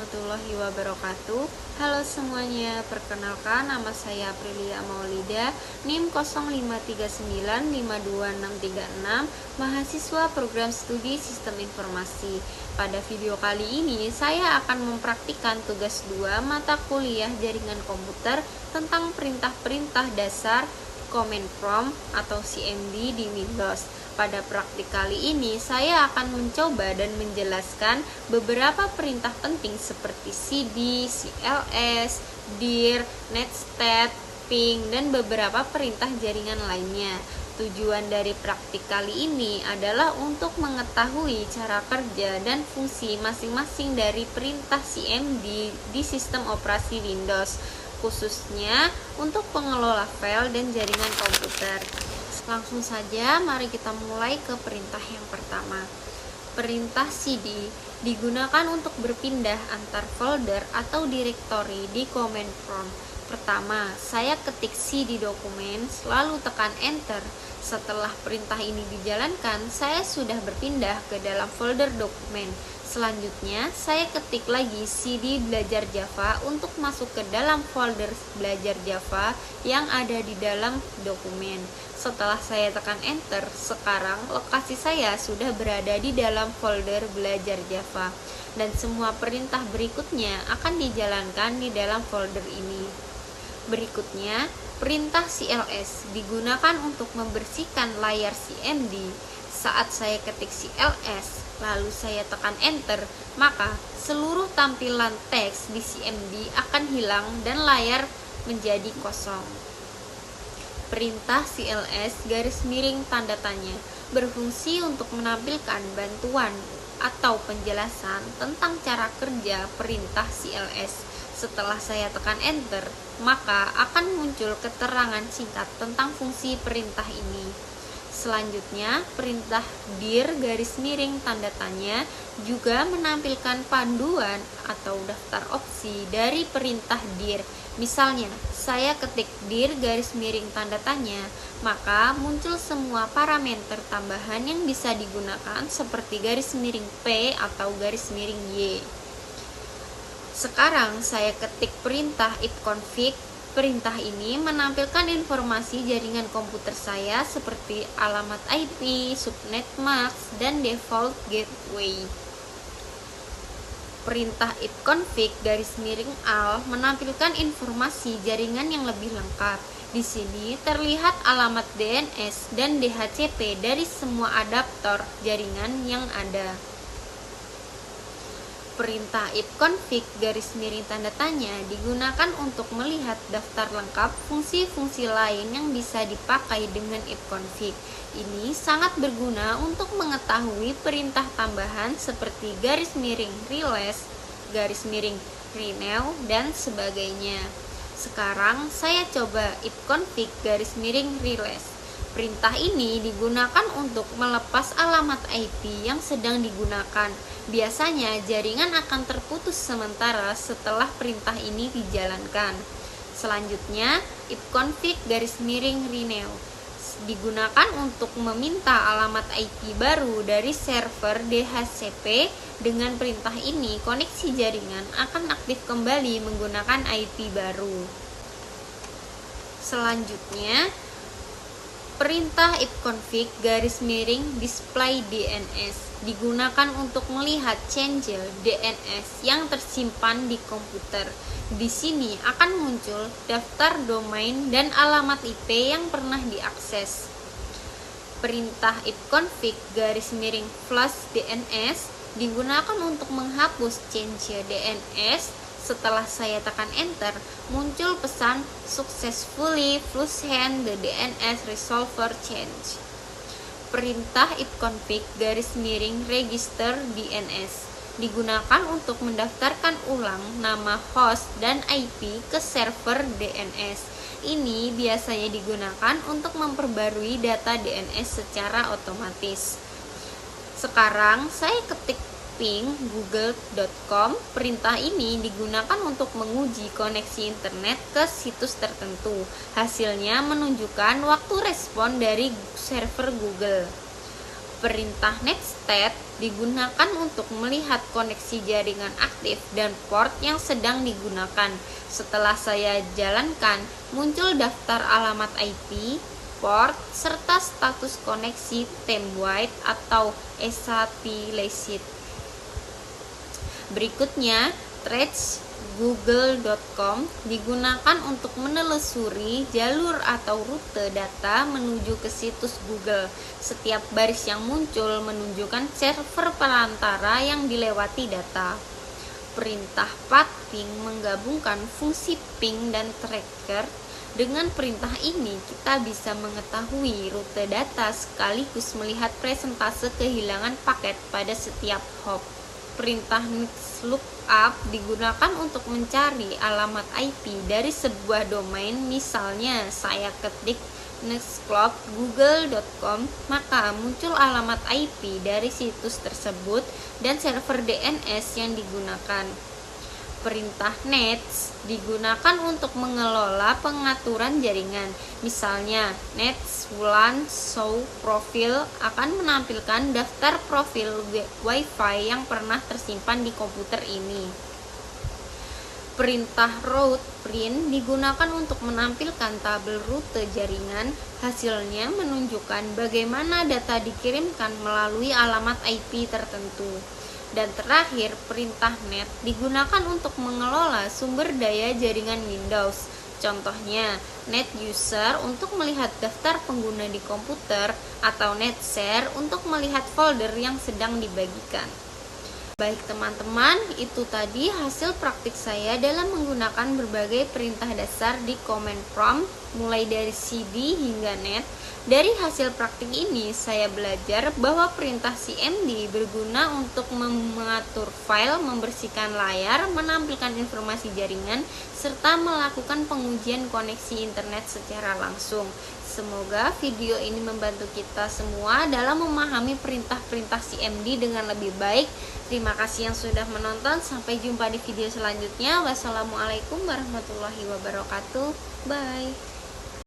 warahmatullahi wabarakatuh. Halo semuanya, perkenalkan nama saya Aprilia Maulida, NIM 053952636, mahasiswa program studi Sistem Informasi. Pada video kali ini, saya akan mempraktikkan tugas 2 mata kuliah Jaringan Komputer tentang perintah-perintah dasar Command Prompt atau CMD di Windows. Pada praktik kali ini, saya akan mencoba dan menjelaskan beberapa perintah penting seperti cd, cls, dir, netstat, ping, dan beberapa perintah jaringan lainnya. Tujuan dari praktik kali ini adalah untuk mengetahui cara kerja dan fungsi masing-masing dari perintah CMD di sistem operasi Windows, khususnya untuk pengelola file dan jaringan komputer. Langsung saja, mari kita mulai ke perintah yang pertama. Perintah cd digunakan untuk berpindah antar folder atau direktori di Command Prompt. Pertama, saya ketik cd dokumen, lalu tekan enter. Setelah perintah ini dijalankan, saya sudah berpindah ke dalam folder dokumen. Selanjutnya, saya ketik lagi cd belajar Java untuk masuk ke dalam folder belajar Java yang ada di dalam dokumen. Setelah saya tekan enter, sekarang lokasi saya sudah berada di dalam folder belajar Java, dan semua perintah berikutnya akan dijalankan di dalam folder ini. Berikutnya, perintah cls digunakan untuk membersihkan layar CMD. Saat saya ketik cls, lalu saya tekan enter, maka seluruh tampilan teks di CMD akan hilang dan layar menjadi kosong. Perintah cls garis miring tanda tanya berfungsi untuk menampilkan bantuan atau penjelasan tentang cara kerja perintah cls. Setelah saya tekan enter, maka akan muncul keterangan singkat tentang fungsi perintah ini. Selanjutnya, perintah dir garis miring tanda tanya juga menampilkan panduan atau daftar opsi dari perintah dir. Misalnya, saya ketik dir garis miring tanda tanya, maka muncul semua parameter tambahan yang bisa digunakan seperti garis miring P atau garis miring Y. Sekarang saya ketik perintah ifconfig. Perintah ini menampilkan informasi jaringan komputer saya seperti alamat IP, subnet mask, dan default gateway. Perintah ifconfig garis miring al menampilkan informasi jaringan yang lebih lengkap. Di sini terlihat alamat DNS dan DHCP dari semua adaptor jaringan yang ada. Perintah ifconfig garis miring tanda tanya digunakan untuk melihat daftar lengkap fungsi-fungsi lain yang bisa dipakai dengan ifconfig. Ini sangat berguna untuk mengetahui perintah tambahan seperti garis miring replace, garis miring renew, dan sebagainya. Sekarang saya coba ifconfig garis miring replace. Perintah ini digunakan untuk melepas alamat IP yang sedang digunakan. Biasanya jaringan akan terputus sementara setelah perintah ini dijalankan. Selanjutnya, ifconfig garis miring renew digunakan untuk meminta alamat IP baru dari server DHCP. Dengan perintah ini, koneksi jaringan akan aktif kembali menggunakan IP baru. Selanjutnya, perintah ifconfig garis miring display DNS digunakan untuk melihat channel DNS yang tersimpan di komputer. Di sini akan muncul daftar domain dan alamat IP yang pernah diakses. Perintah ifconfig garis miring flush DNS digunakan untuk menghapus channel DNS. Setelah saya tekan enter, muncul pesan successfully flushed the DNS resolver change. Perintah ifconfig garis miring register DNS digunakan untuk mendaftarkan ulang nama host dan IP ke server DNS. Ini biasanya digunakan untuk memperbarui data DNS secara otomatis. Sekarang saya ketik ping google.com. Perintah ini digunakan untuk menguji koneksi internet ke situs tertentu. Hasilnya menunjukkan waktu respon dari server Google. Perintah netstat digunakan untuk melihat koneksi jaringan aktif dan port yang sedang digunakan. Setelah saya jalankan, muncul daftar alamat IP, port, serta status koneksi temwide atau established. Berikutnya, threads google.com digunakan untuk menelusuri jalur atau rute data menuju ke situs Google. Setiap baris yang muncul menunjukkan server perantara yang dilewati data. Perintah pathing menggabungkan fungsi ping dan tracker. Dengan perintah ini, kita bisa mengetahui rute data sekaligus melihat persentase kehilangan paket pada setiap hop. Perintah nextlookup digunakan untuk mencari alamat IP dari sebuah domain. Misalnya, saya ketik nextcloud.google.com, maka muncul alamat IP dari situs tersebut dan server DNS yang digunakan. Perintah nets digunakan untuk mengelola pengaturan jaringan. Misalnya, nets WLAN show profile akan menampilkan daftar profil Wi-Fi yang pernah tersimpan di komputer ini. Perintah route print digunakan untuk menampilkan tabel rute jaringan. Hasilnya menunjukkan bagaimana data dikirimkan melalui alamat IP tertentu. Dan terakhir, perintah net digunakan untuk mengelola sumber daya jaringan Windows. Contohnya, net user untuk melihat daftar pengguna di komputer atau net share untuk melihat folder yang sedang dibagikan. Baik teman-teman, itu tadi hasil praktik saya dalam menggunakan berbagai perintah dasar di command prompt, mulai dari cd hingga net. Dari hasil praktik ini, saya belajar bahwa perintah cmd berguna untuk mengatur file, membersihkan layar, menampilkan informasi jaringan, serta melakukan pengujian koneksi internet secara langsung. Semoga video ini membantu kita semua dalam memahami perintah-perintah cmd dengan lebih baik. Terima kasih yang sudah menonton. Sampai jumpa di video selanjutnya. Wassalamualaikum warahmatullahi wabarakatuh. Bye.